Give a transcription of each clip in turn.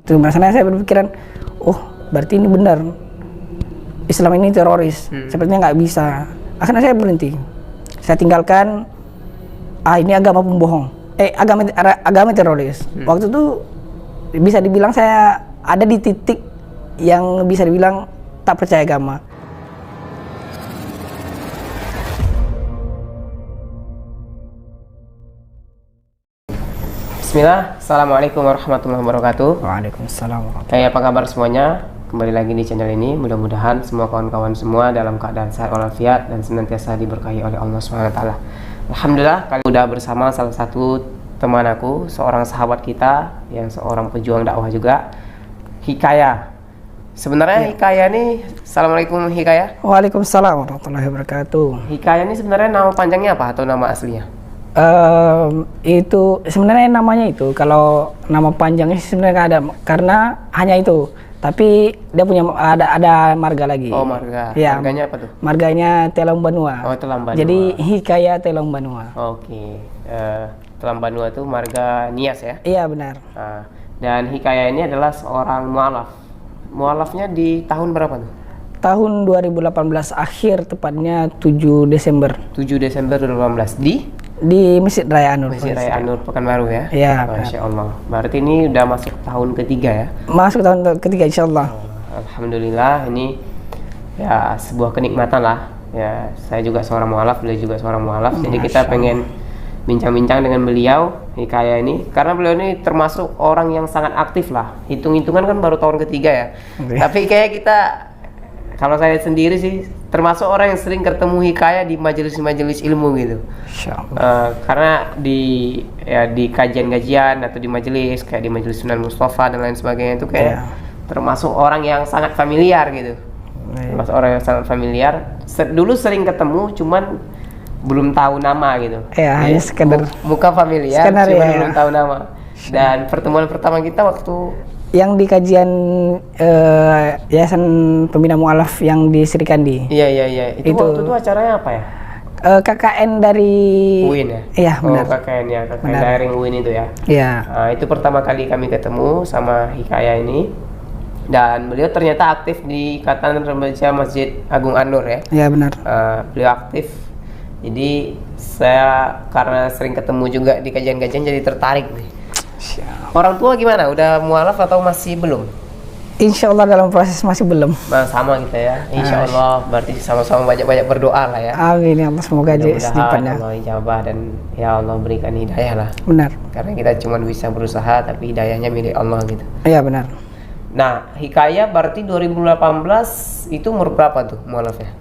Itu masalahnya saya berpikiran, oh berarti ini benar, Islam ini teroris, sepertinya nggak bisa. Akhirnya saya berhenti, saya tinggalkan, ini agama pembohong, agama teroris. Waktu itu bisa dibilang saya ada di titik yang bisa dibilang tak percaya agama. Bismillah, Assalamualaikum warahmatullahi wabarakatuh. Waalaikumsalam. Apa kabar semuanya? Kembali lagi di channel ini. Mudah-mudahan semua kawan-kawan semua dalam keadaan sehat walafiat dan senantiasa diberkahi oleh Allah SWT. Alhamdulillah, kali udah bersama salah satu teman aku, seorang sahabat kita yang seorang pejuang dakwah juga, Hikayah. Sebenarnya Hikayah nih, Assalamualaikum Hikayah. Waalaikumsalam warahmatullahi wabarakatuh. Hikayah ini sebenarnya nama panjangnya apa atau nama aslinya? Itu sebenarnya namanya itu, kalau nama panjangnya sebenarnya nggak ada karena hanya itu, tapi dia punya ada marga lagi. Oh, marga. Ya, marganya apa tuh? Marganya Telang Banua. Oh, Telang Banua. Jadi Hikayah Telang Banua. Oke. Telang Banua itu marga Nias ya? Iya benar. Dan Hikayah ini adalah seorang mualaf. Mualafnya di tahun berapa tuh? Tahun 2018 akhir, tepatnya 7 Desember. 7 Desember 2018 di Masjid Raya An-Nur. Masjid Raya An-Nur Pekanbaru ya? Iya. Masya Allah. Berarti ini udah masuk tahun ketiga ya? Masuk tahun ketiga insya Allah. Alhamdulillah, ini ya sebuah kenikmatan lah. Ya, saya juga seorang mualaf, beliau juga seorang mualaf. Jadi kita pengen bincang-bincang dengan beliau Hikayah ini, karena beliau ini termasuk orang yang sangat aktif lah. Hitung-hitungan kan baru tahun ketiga ya. Tapi kayak kita, kalau saya sendiri sih termasuk orang yang sering ketemu Hikayah di majelis-majelis ilmu gitu. Karena di kajian-kajian atau di majelis kayak di majelis Sunan Mustafa dan lain sebagainya itu kayak termasuk orang yang sangat familiar gitu. Termasuk orang yang sangat familiar. Dulu sering ketemu cuman belum tahu nama gitu. Hanya sekedar muka familiar cuman belum tahu nama. Dan pertemuan pertama kita waktu yang di kajian Yayasan Pembina Mualaf yang di Serikandi. Iya. Itu waktu itu acaranya apa ya? KKN dari UIN ya? Iya benar. KKN ya, KKN daring UIN itu ya? Iya. Itu pertama kali kami ketemu sama Hikayah ini. Dan beliau ternyata aktif di Ikatan Remaja Masjid Agung An-Nur ya? Iya benar. Beliau aktif. Jadi saya karena sering ketemu juga di kajian-kajian jadi tertarik nih. Orang tua gimana? Udah mualaf atau masih belum? Insya Allah dalam proses masih belum. Nah, sama kita ya. Insya Allah berarti sama-sama banyak-banyak berdoa lah ya. Amin ya Allah, semoga aja istiqomah. Allah ijabah dan ya Allah berikan hidayah lah. Benar. Karena kita cuma bisa berusaha tapi hidayahnya milik Allah gitu. Iya benar. Nah, Hikayah berarti 2018 itu umur berapa tuh mualafnya?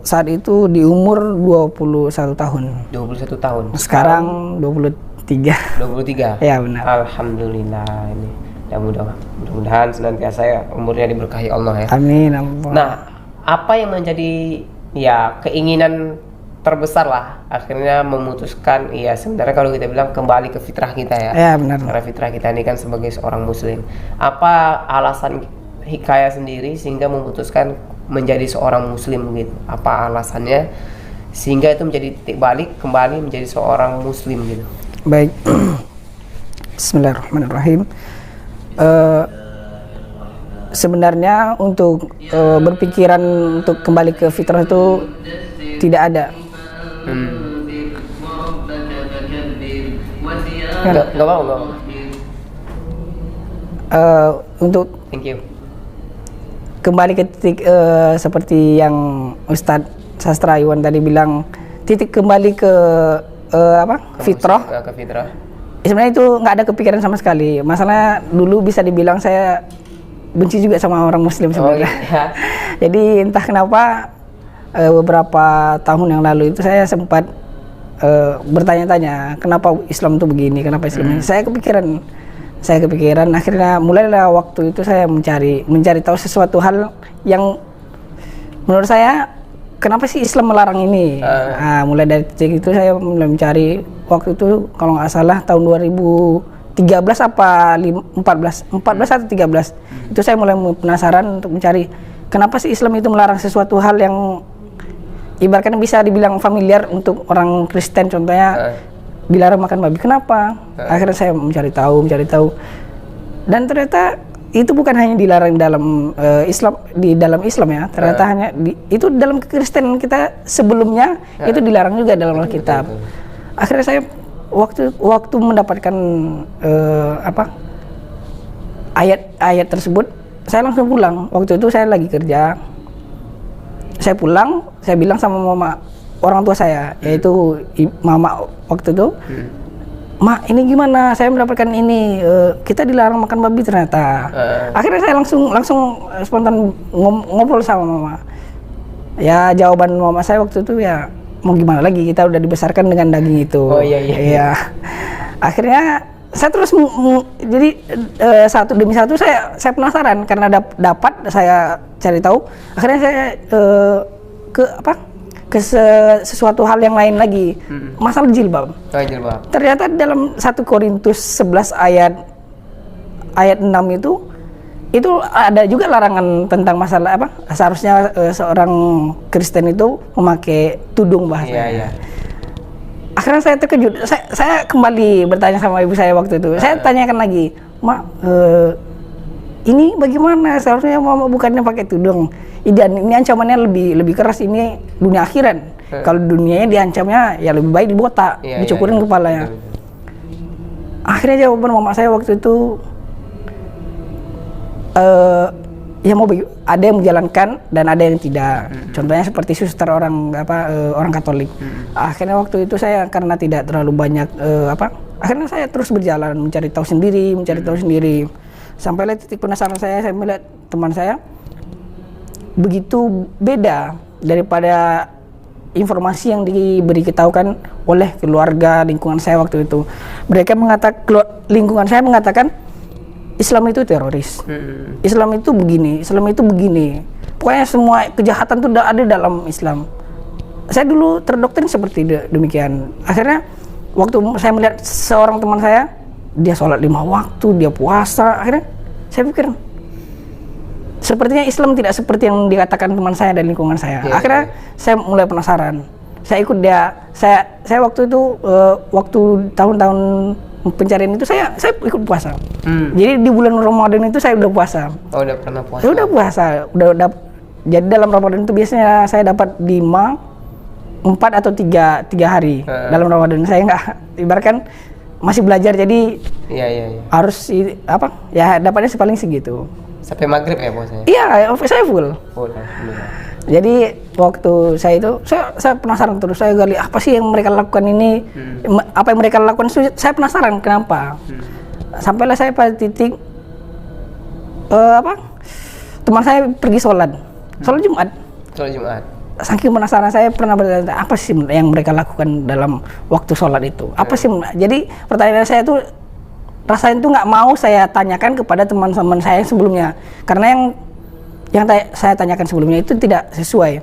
Saat itu di umur 21 tahun. 21 tahun. Sekarang 23. Ya benar. Alhamdulillah ini. Dan mudah-mudahan senantiasa ya umurnya diberkahi Allah ya. Amin. Nah, apa yang menjadi ya keinginan terbesar lah akhirnya memutuskan sebenarnya kalau kita bilang kembali ke fitrah kita ya. Ya benar. Karena fitrah kita ini kan sebagai seorang muslim. Apa alasan Hikayah sendiri sehingga memutuskan menjadi seorang muslim gitu? Apa alasannya sehingga itu menjadi titik balik kembali menjadi seorang muslim gitu? Baik. Bismillahirrahmanirrahim. Sebenarnya untuk berpikiran untuk kembali ke fitrah itu tidak ada. Nggak mau. Untuk Thank you. Kembali ke titik seperti yang Ustadz Sastra Iwan tadi bilang, titik kembali ke fitrah. Ke fitrah. Sebenarnya itu nggak ada kepikiran sama sekali. Masalah dulu bisa dibilang saya benci juga sama orang muslim sebenarnya. Iya. Jadi entah kenapa beberapa tahun yang lalu itu saya sempat bertanya-tanya kenapa Islam itu begini, kenapa Islam ini. Saya kepikiran akhirnya mulailah waktu itu saya mencari tahu sesuatu hal yang menurut saya kenapa sih Islam melarang ini. Mulai dari titik itu saya mulai mencari. Waktu itu kalau nggak salah tahun 2013 apa 14 atau 13 itu saya mulai penasaran untuk mencari kenapa sih Islam itu melarang sesuatu hal yang ibaratnya bisa dibilang familiar untuk orang Kristen, contohnya dilarang makan babi. Kenapa? Akhirnya saya mencari tahu Dan ternyata itu bukan hanya dilarang dalam dalam Islam ya, ternyata hanya itu dalam kekristenan kita sebelumnya itu dilarang juga dalam Alkitab. Akhirnya saya waktu mendapatkan ayat tersebut, saya langsung pulang. Waktu itu saya lagi kerja, saya pulang, saya bilang sama mama orang tua saya, yaitu mama waktu itu. Ma, ini gimana? Saya mendapatkan ini, kita dilarang makan babi ternyata. Akhirnya saya langsung spontan ngobrol sama mama. Ya jawaban mama saya waktu itu ya mau gimana lagi, kita udah dibesarkan dengan daging itu. Oh iya. Akhirnya saya terus jadi satu demi satu saya penasaran karena dapat saya cari tahu. Akhirnya saya ke sesuatu hal yang lain lagi, masalah jilbab. Jilbab. Ternyata dalam 1 Korintus 11 ayat 6 itu ada juga larangan tentang masalah seharusnya seorang Kristen itu memakai tudung bahasanya. Iya. Akhirnya saya terkejut. Saya kembali bertanya sama ibu saya waktu itu. Saya tanyakan lagi, "Mak, ini bagaimana? Seharusnya mama bukannya pakai tudung. Dan ini ancamannya lebih keras, ini dunia akhirat. Kalau dunianya diancamnya ya lebih baik dibotak, dicukurin kepalanya." Akhirnya jawaban mama saya waktu itu ya ada yang menjalankan dan ada yang tidak. Contohnya seperti suster orang Katolik. Akhirnya waktu itu saya karena tidak terlalu banyak akhirnya saya terus berjalan mencari tahu sendiri. Sampailah titik penasaran saya melihat teman saya begitu beda daripada informasi yang diberitahukan oleh keluarga lingkungan saya waktu itu. Mereka lingkungan saya mengatakan Islam itu teroris, Islam itu begini. Pokoknya semua kejahatan itu ada dalam Islam. Saya dulu terdoktrin seperti demikian. Akhirnya waktu saya melihat seorang teman saya, dia sholat 5 waktu, dia puasa, akhirnya saya pikir sepertinya Islam tidak seperti yang dikatakan teman saya dan lingkungan saya. Akhirnya saya mulai penasaran. Saya ikut dia. Saya waktu itu waktu tahun-tahun pencarian itu saya ikut puasa. Jadi di bulan Ramadan itu saya udah puasa. Oh, udah pernah puasa. Saya udah puasa. Jadi dalam Ramadan itu biasanya saya dapat 4 atau 3 hari dalam Ramadan. Saya nggak ibaratkan masih belajar, jadi harus dapatnya paling segitu. Sampai maghrib ya puasanya? Iya, saya full. Jadi waktu saya itu saya penasaran terus, saya gali apa sih yang mereka lakukan ini, apa yang mereka lakukan, saya penasaran kenapa. Sampailah saya pada titik teman saya pergi sholat Jumat. Saking penasaran saya pernah bertanya apa sih yang mereka lakukan dalam waktu sholat itu, apa sih. Jadi pertanyaan saya itu rasanya itu nggak mau saya tanyakan kepada teman-teman saya yang sebelumnya, karena yang saya tanyakan sebelumnya itu tidak sesuai.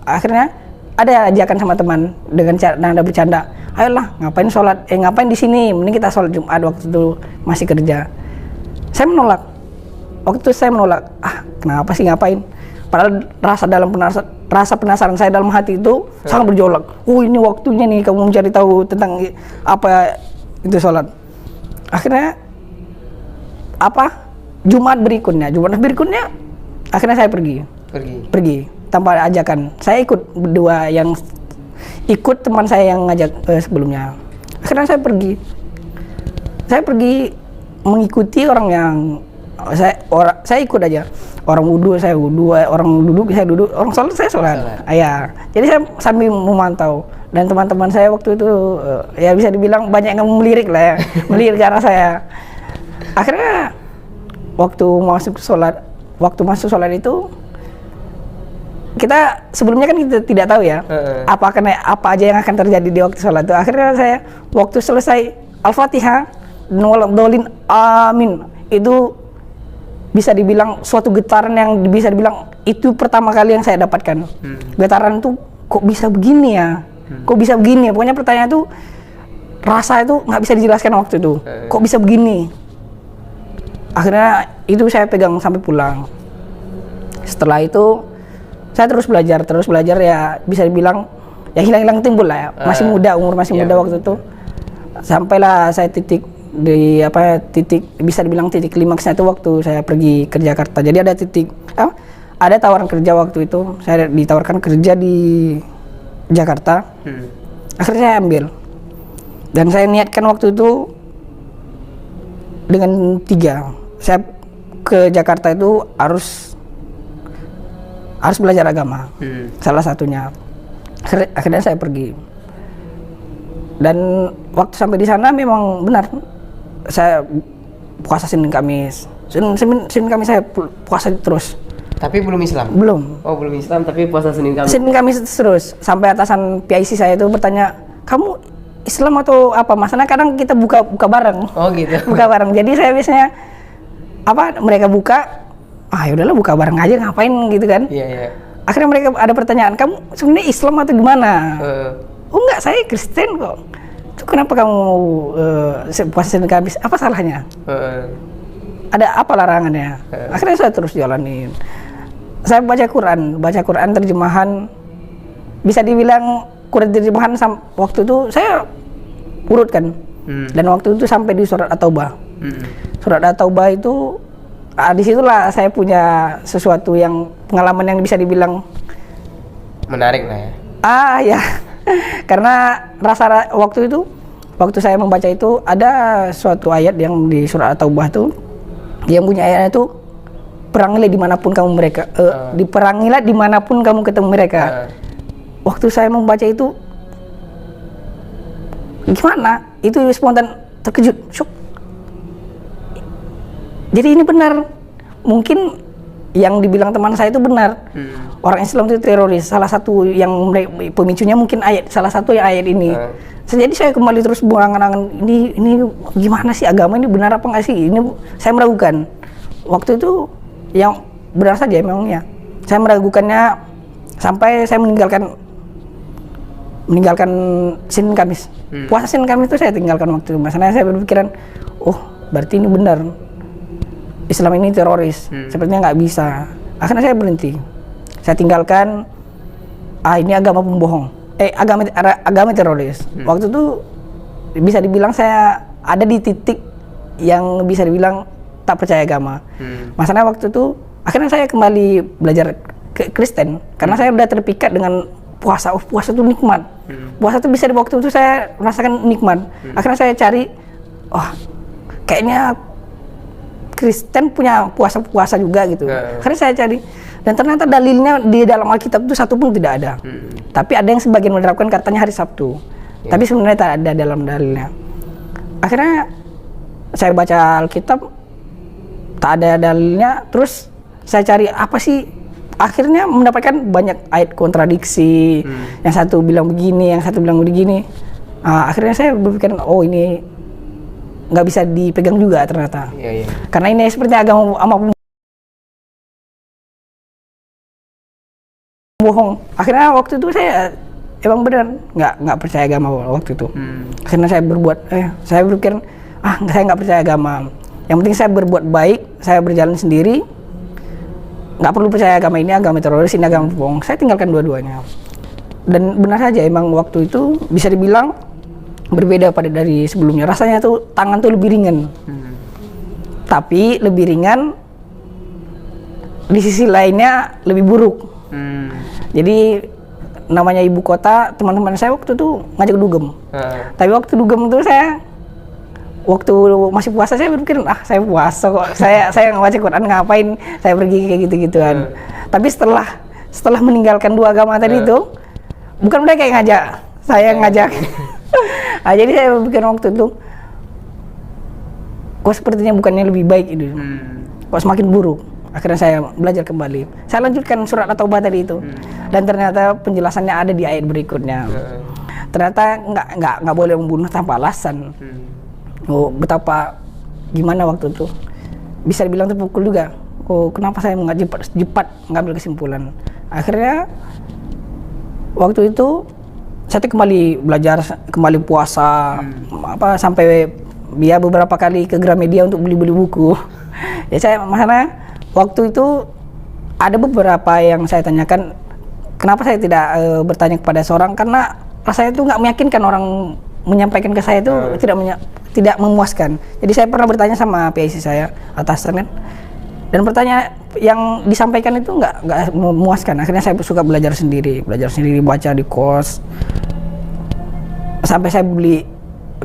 Akhirnya ada ajakan sama teman dengan nada bercanda, ayolah ngapain di sini, mending kita sholat Jumat, waktu itu masih kerja. Saya menolak. Waktu itu saya menolak, kenapa sih ngapain? Padahal rasa penasaran saya dalam hati itu sangat berjolak. Ini waktunya nih kamu mencari tahu tentang apa itu sholat. Akhirnya Jumat berikutnya akhirnya saya pergi tanpa ajakan. Saya ikut berdua, yang ikut teman saya yang ngajak sebelumnya. Akhirnya saya pergi mengikuti orang yang saya ikut aja. Orang wudhu saya wudhu, orang duduk saya duduk, orang sholat saya sholat. Jadi saya sambil memantau, dan teman-teman saya waktu itu ya bisa dibilang banyak yang melirik lah ya, melirik ke arah saya. Akhirnya waktu masuk sholat itu, kita sebelumnya kan kita tidak tahu ya apa aja yang akan terjadi di waktu sholat itu. Akhirnya saya waktu selesai Al-Fatihah dan waladhdallin amin, itu bisa dibilang suatu getaran yang bisa dibilang itu pertama kali yang saya dapatkan. Getaran itu kok bisa begini ya, pokoknya pertanyaan itu, rasa itu nggak bisa dijelaskan waktu itu, kok bisa begini. Akhirnya itu saya pegang sampai pulang. Setelah itu saya terus belajar ya, bisa dibilang ya hilang timbul lah ya, umur masih muda waktu itu. Sampailah saya titik di apa titik bisa dibilang titik klimaksnya itu waktu saya pergi ke Jakarta. Jadi ada ada tawaran kerja waktu itu, saya ditawarkan kerja di Jakarta. Akhirnya saya ambil. Dan saya niatkan waktu itu dengan 3. Saya ke Jakarta itu harus belajar agama. Salah satunya. Akhirnya saya pergi. Dan waktu sampai di sana memang benar saya puasa Senin Kamis. Senin Kamis saya puasa terus. Tapi belum Islam? Belum. Oh, belum Islam tapi puasa Senin Kamis. Senin Kamis terus sampai atasan PIC saya itu bertanya, "Kamu Islam atau apa?" Masalahnya kadang kita buka bareng. Oh, gitu. Buka bareng. Jadi saya biasanya mereka buka, ya udahlah buka bareng aja, ngapain gitu kan. Iya. Akhirnya mereka ada pertanyaan, "Kamu sebenarnya Islam atau gimana?" "Oh enggak, saya Kristen kok." "Itu kenapa kamu puasa Senin Kamis? Apa salahnya?" "Ada apa larangannya?" Akhirnya saya terus jalanin. Saya baca Quran terjemahan, bisa dibilang Quran terjemahan waktu itu saya urutkan. Dan waktu itu sampai di surat At-Taubah. Surat At-Taubah itu disitulah saya punya sesuatu yang pengalaman yang bisa dibilang menarik lah ya. Ya. Karena waktu saya membaca itu ada suatu ayat yang di surat At-Taubah itu yang punya ayatnya itu perangilah dimanapun kamu diperangilah dimanapun kamu ketemu mereka. Waktu saya membaca itu gimana? Itu spontan terkejut, syok. Jadi ini benar. Mungkin yang dibilang teman saya itu benar. Orang Islam itu teroris. Salah satu yang pemicunya mungkin salah satu yang ayat ini. Jadi saya kembali terus berangan-angan, ini gimana sih agama ini, benar apa enggak sih? Ini saya meragukan. Waktu itu yang benar saja memangnya. Saya meragukannya sampai saya meninggalkan Senin Kamis. Puasa Senin Kamis itu saya tinggalkan waktu itu. Masalahnya saya berpikiran, berarti ini benar. Islam ini teroris. Sepertinya nggak bisa. Akhirnya saya berhenti. Saya tinggalkan. Ini agama pembohong. Agama teroris. Waktu itu bisa dibilang saya ada di titik yang bisa dibilang tak percaya agama. Masalahnya waktu itu akhirnya saya kembali belajar ke Kristen karena saya udah terpikat dengan puasa. Puasa itu nikmat. Puasa itu bisa di waktu itu saya merasakan nikmat. Akhirnya saya cari, kayaknya Kristen punya puasa juga gitu. Akhirnya saya cari dan ternyata dalilnya di dalam Alkitab itu satu pun tidak ada. Tapi ada yang sebagian menerapkan katanya hari Sabtu. Tapi sebenarnya tak ada dalam dalilnya. Akhirnya saya baca Alkitab, tak ada dalilnya. Terus saya cari apa sih? Akhirnya mendapatkan banyak ayat kontradiksi. Yang satu bilang begini, yang satu bilang begini. Akhirnya saya berpikir, ini nggak bisa dipegang juga ternyata. Karena ini seperti agama bohong. Akhirnya waktu itu saya emang benar nggak percaya agama waktu itu. Akhirnya saya berpikir saya nggak percaya agama. Yang penting saya berbuat baik, saya berjalan sendiri. Nggak perlu percaya agama ini agama teroris, ini agama bohong. Saya tinggalkan dua-duanya. Dan benar saja emang waktu itu bisa dibilang berbeda dari sebelumnya. Rasanya tuh tangan tuh lebih ringan. Tapi lebih ringan di sisi lainnya lebih buruk. Jadi namanya ibu kota, teman-teman saya waktu itu ngajak dugem. Tapi waktu dugem tuh waktu masih puasa saya berpikir, saya puasa kok. Saya baca Quran ngapain? Saya pergi kayak gitu-gituan. Tapi setelah meninggalkan dua agama tadi itu, bukan mereka yang ngajak, saya yang ngajak. Jadi saya berpikir waktu itu, kok sepertinya bukannya lebih baik itu, kok semakin buruk. Akhirnya saya belajar kembali. Saya lanjutkan surat At-Taubah tadi itu, dan ternyata penjelasannya ada di ayat berikutnya. Ternyata nggak boleh membunuh tanpa alasan. Betapa gimana waktu itu bisa dibilang terpukul juga. Kenapa saya cepat mengambil kesimpulan. Akhirnya waktu itu saya kembali belajar, kembali puasa, sampai beberapa kali ke Gramedia untuk beli buku. Masalahnya waktu itu ada beberapa yang saya tanyakan, kenapa saya tidak bertanya kepada seorang, karena rasanya itu nggak meyakinkan orang menyampaikan ke saya itu tidak memuaskan. Jadi saya pernah bertanya sama PIC saya, atasan kan, dan pertanyaan yang disampaikan itu nggak memuaskan. Akhirnya saya suka belajar sendiri, baca di kos, sampai saya beli,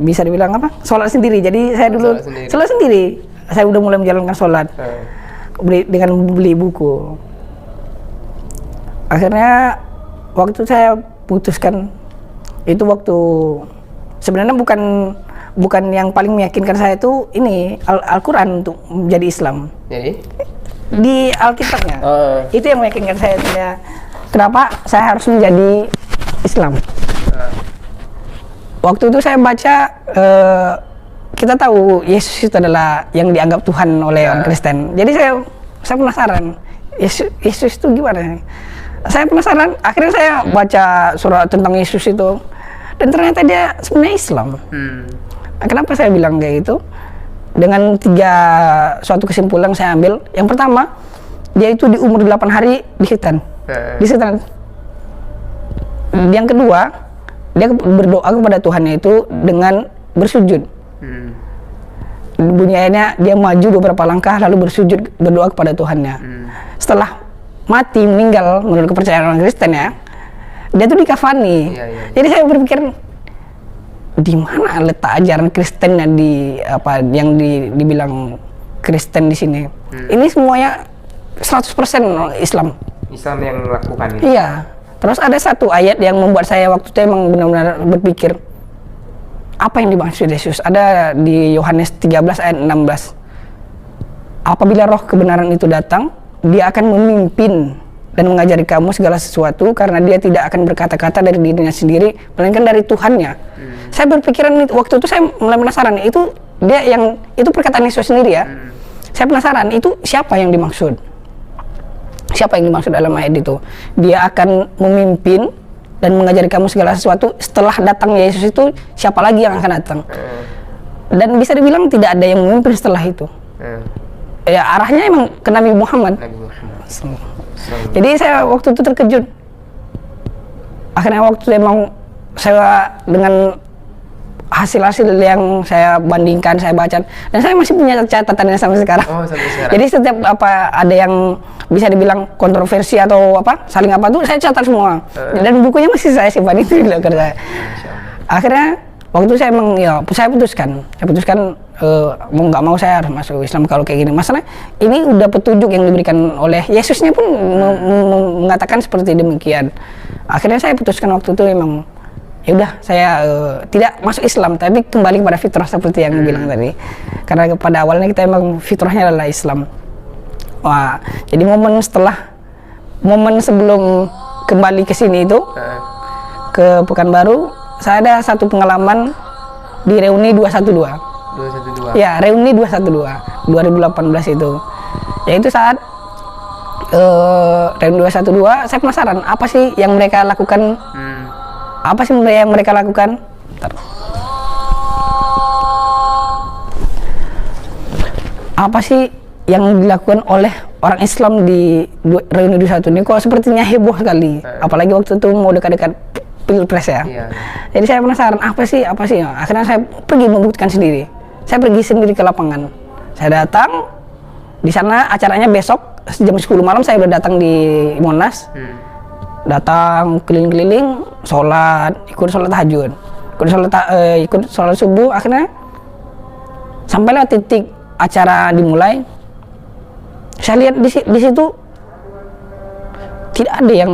bisa dibilang apa, sholat sendiri. Jadi saya dulu sholat sendiri. Saya udah mulai menjalankan sholat dengan beli buku. Akhirnya waktu saya putuskan itu, waktu sebenarnya bukan yang paling meyakinkan saya itu ini Al-Quran untuk menjadi Islam. Jadi di Alkitabnya itu yang meyakinkan saya kenapa saya harus menjadi Islam. Waktu itu saya baca, kita tahu Yesus itu adalah yang dianggap Tuhan oleh orang Kristen. Jadi saya penasaran, Yesus itu gimana? Saya penasaran. Akhirnya saya baca surat tentang Yesus itu, dan ternyata dia sebenarnya Islam. Kenapa saya bilang kayak gitu? Dengan suatu kesimpulan saya ambil. Yang pertama, dia itu di umur 8 hari disetan. Yang kedua, dia berdoa kepada Tuhannya itu dengan bersujud. Bunyinya dia maju beberapa langkah lalu bersujud berdoa kepada Tuhannya. Setelah mati, meninggal menurut kepercayaan orang Kristen ya, dia tuh dikafani. Jadi saya berpikir, di mana letak ajaran Kristennya di apa yang dibilang Kristen di sini? Ini semuanya 100% Islam yang melakukan itu. Iya. Terus ada satu ayat yang membuat saya waktu itu emang benar-benar berpikir, apa yang dimaksud Yesus? Ada di Yohanes 13 ayat 16. Apabila roh kebenaran itu datang, dia akan memimpin dan mengajari kamu segala sesuatu, karena dia tidak akan berkata-kata dari dirinya sendiri, melainkan dari Tuhannya. Saya berpikiran waktu itu, saya mulai penasaran, itu dia yang itu perkataan Yesus sendiri ya. Saya penasaran, itu siapa yang dimaksud? Siapa yang dimaksud dalam ayat itu? Dia akan memimpin dan mengajari kamu segala sesuatu. Setelah datangnya Yesus itu, siapa lagi yang akan datang? Dan bisa dibilang tidak ada yang memimpin setelah itu. Ya arahnya emang ke Nabi Muhammad. Jadi saya waktu itu terkejut. Akhirnya waktu itu emang saya dengan hasil-hasil yang saya bandingkan, saya baca, dan saya masih punya catatannya sampai sekarang. Jadi setiap apa ada yang bisa dibilang kontroversi atau apa saling apa tuh saya catat semua. Dan bukunya masih saya simpan itu di loker saya. Akhirnya waktu itu saya emang ya saya putuskan mau nggak mau saya harus masuk Islam kalau kayak gini. Masalah ini udah petunjuk yang diberikan oleh Yesusnya pun mengatakan seperti demikian. Akhirnya saya putuskan waktu itu emang ya udah saya tidak masuk Islam, tapi kembali kepada fitrah seperti yang bilang tadi. Karena pada awalnya kita emang fitrahnya adalah Islam. Wah, jadi momen sebelum kembali ke sini itu ke Pekanbaru, saya ada satu pengalaman di reuni 212. Ya, reuni 212 2018 itu. Yaitu saat reuni 212, saya penasaran apa sih yang mereka lakukan. Apa sih yang mereka lakukan? Apa sih yang dilakukan oleh orang Islam di reuni 21 ini? Kok sepertinya heboh sekali. Apalagi waktu itu mau dekat-dekat Pilpres ya. Jadi saya penasaran apa sih? Akhirnya saya pergi membuktikan sendiri. Saya pergi sendiri ke lapangan. Saya datang di sana, acaranya besok jam 10 malam saya udah datang di Monas. Datang keliling-keliling, ikut sholat tahajud, ikut sholat subuh. Akhirnya sampailah titik acara dimulai. Saya lihat di situ tidak ada yang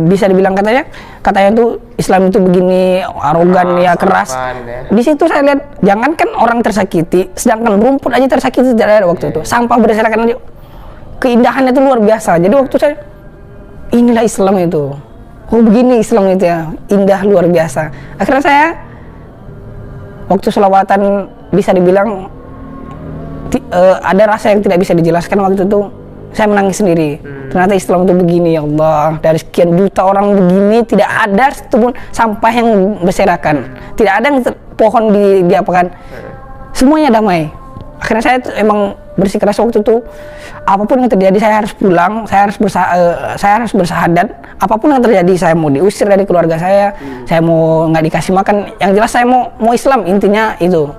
bisa dibilang katanya tuh Islam itu begini, arogan ya, keras. Di situ saya lihat jangankan orang tersakiti, sedangkan rumput aja tersakiti tidak ada waktu itu. Sampah berserakan aja. Keindahannya itu luar biasa. Jadi waktu saya, inilah Islam itu. Oh begini Islam itu ya, indah luar biasa. Akhirnya saya waktu sholawatan bisa dibilang ada rasa yang tidak bisa dijelaskan waktu itu. Saya menangis sendiri. Ternyata Islam itu begini, ya Allah. Dari sekian juta orang begini, tidak ada satupun sampah yang berserakan. Tidak ada yang pohon diapakan. Semuanya damai. Akhirnya saya emang bersikeras waktu itu. Apapun yang terjadi, saya harus pulang. Saya harus bersahadat. Apapun yang terjadi, saya mau diusir dari keluarga saya mau nggak dikasih makan. Yang jelas saya mau Islam, intinya itu.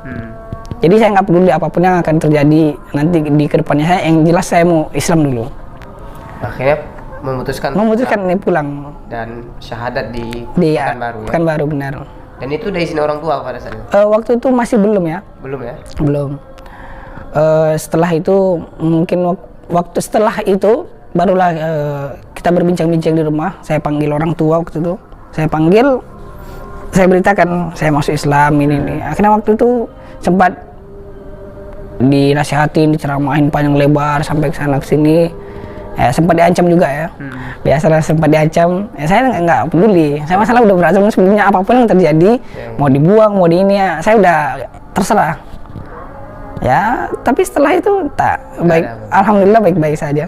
Jadi saya nggak peduli apapun yang akan terjadi nanti di kedepannya, saya yang jelas saya mau Islam dulu. Akhirnya memutuskan Nih pulang dan syahadat di di Pekanbaru ya. Pekanbaru, benar. Dan itu dari izin orang tua pada saat itu? Waktu itu masih belum ya. Belum ya? Belum. Setelah itu mungkin waktu setelah itu barulah kita berbincang-bincang di rumah. Saya panggil orang tua waktu itu. Saya panggil, saya beritakan saya masuk Islam ini. Akhirnya waktu itu sempat dinasihatin, diceramahin panjang lebar sampai ke sana ke sini. Sempat diancam juga ya. Biasalah sempat diancam. Saya nggak peduli. Saya masalah udah berazam sebelumnya apapun yang terjadi, mau dibuang, mau di ini ya, saya udah terserah. Ya, tapi setelah itu tak baik. Alhamdulillah baik-baik saja.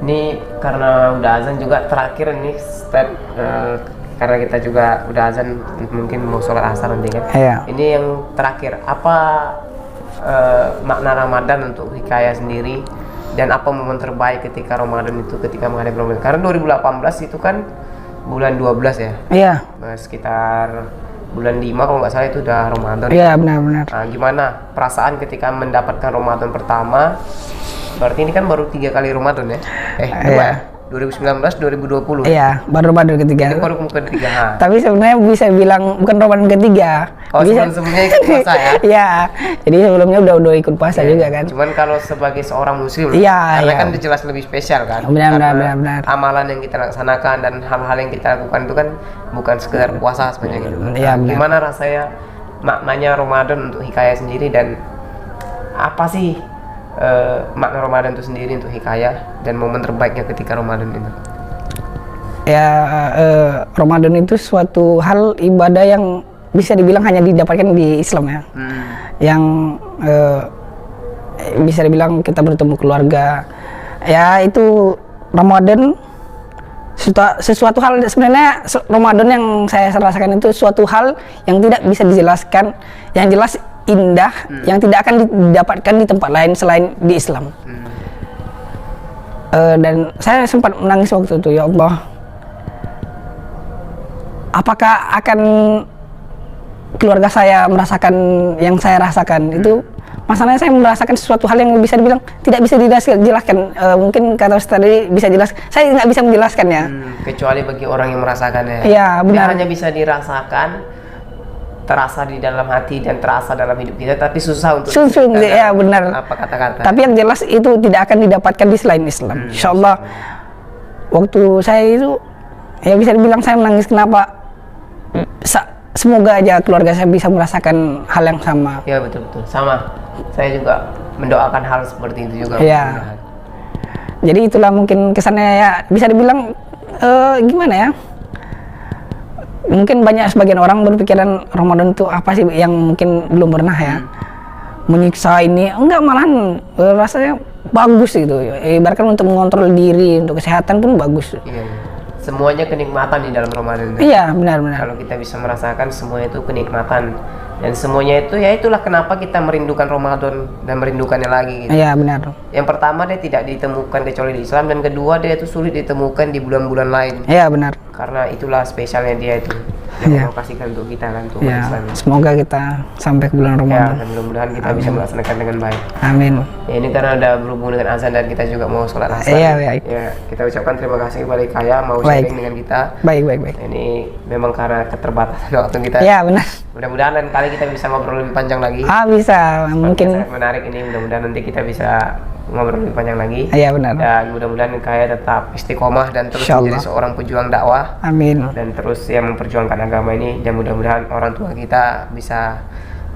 Ini karena udah azan juga terakhir nih karena kita juga udah azan mungkin mau sholat asar nanti kan. Iya. Ini yang terakhir, apa makna Ramadan untuk Hikayah sendiri dan apa momen terbaik ketika Ramadan itu, ketika menghadapi Ramadan? Karena 2018 itu kan bulan 12 ya. Iya. Sekitar bulan 5 kalau nggak salah itu udah Ramadan. Iya, benar-benar. Nah, gimana perasaan ketika mendapatkan Ramadan pertama? Berarti ini kan baru 3 kali Ramadan ya? Dua ya? 2019, 2020. Iya, baru Ramadan ketiga. Ini baru ketiga. Tapi sebenarnya bisa bilang bukan Ramadan ketiga. Oh, sebelumnya ikut puasa ya? Iya. Jadi sebelumnya udah ikut puasa juga kan. Cuman kalau sebagai seorang muslim, iya, karena iya. kan jelas lebih spesial kan. Benar. Amalan yang kita laksanakan dan hal-hal yang kita lakukan itu kan bukan sekedar puasa sebenarnya gitu. Iya, benar. Gimana rasanya maknanya Ramadan untuk Hikayah sendiri dan apa sih makna Ramadan itu sendiri untuk Hikayah dan momen terbaiknya ketika Ramadan itu? Ya, Ramadan itu suatu hal ibadah yang bisa dibilang hanya didapatkan di Islam ya. Yang bisa dibilang kita bertemu keluarga. Ya, itu Ramadan sesuatu hal sebenarnya. Ramadan yang saya rasakan itu suatu hal yang tidak bisa dijelaskan, yang jelas indah, yang tidak akan didapatkan di tempat lain selain di Islam. Dan saya sempat menangis waktu itu, ya Allah, apakah akan keluarga saya merasakan yang saya rasakan? Itu masalahnya saya merasakan sesuatu hal yang bisa dibilang tidak bisa dijelaskan. Mungkin kata Ustaz tadi bisa jelas, saya nggak bisa menjelaskannya. Kecuali bagi orang yang merasakannya. Iya, benar. Dia hanya bisa dirasakan, terasa di dalam hati dan terasa dalam hidup kita, tapi susah untuk ya benar. Apa kata-kata. Tapi yang jelas itu tidak akan didapatkan di selain Islam. Insya Allah. Waktu saya itu ya bisa dibilang saya menangis. Kenapa? Semoga aja keluarga saya bisa merasakan hal yang sama. Ya, betul sama. Saya juga mendoakan hal seperti itu juga. Ya. Jadi itulah mungkin kesannya ya, bisa dibilang gimana ya? Mungkin banyak sebagian orang berpikiran Ramadan itu apa sih yang mungkin belum pernah ya, menyiksa ini. Enggak, malahan rasanya bagus gitu. Ibaratkan untuk mengontrol diri, untuk kesehatan pun bagus. Iya. Semuanya kenikmatan di dalam Ramadan. Iya, benar. Kalau kita bisa merasakan semuanya itu kenikmatan. Dan semuanya itu, ya itulah kenapa kita merindukan Ramadan dan merindukannya lagi gitu. Iya, benar. Yang pertama, dia tidak ditemukan kecuali di Islam, dan kedua, dia itu sulit ditemukan di bulan-bulan lain. Iya, benar. Karena itulah spesialnya dia itu yang Allah kasihkan untuk kita kan, untuk Islam. Semoga kita sampai ke bulan Ramadan. Ya, dan mudah-mudahan kita bisa melaksanakan dengan baik. Amin. Ya, ini karena ada berhubung dengan azan dan kita juga mau sholat asar. Iya, baik. Ya, kita ucapkan terima kasih kepada Hikayah mau sharing dengan kita. Baik. Ini memang karena keterbatasan waktu kita. Iya, benar. Mudah-mudahan lain kali kita bisa ngobrol lebih panjang lagi. Bisa. Mungkin sangat menarik ini. Mudah-mudahan nanti kita bisa ngobrol lebih panjang lagi. Iya, benar. Dan mudah-mudahan Hikayah tetap istiqomah dan terus menjadi seorang pejuang dakwah. Amin. Dan terus yang memperjuangkan agama ini, dan mudah-mudahan orang tua kita bisa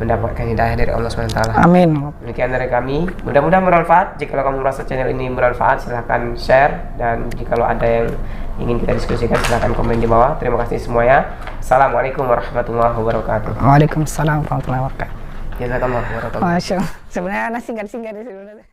mendapatkan hidayah dari Allah SWT. Amin. Demikian dari kami. Mudah-mudahan bermanfaat. Jika kamu merasa channel ini bermanfaat, silahkan share. Dan jika ada yang ingin kita diskusikan, silahkan komen di bawah. Terima kasih semuanya. Assalamualaikum warahmatullahi wabarakatuh. Waalaikumsalam warahmatullahi wabarakatuh. Jazakallah warahmatullahi wabarakatuh. Masya Allah. Sebenarnya singkat-singkat di sini.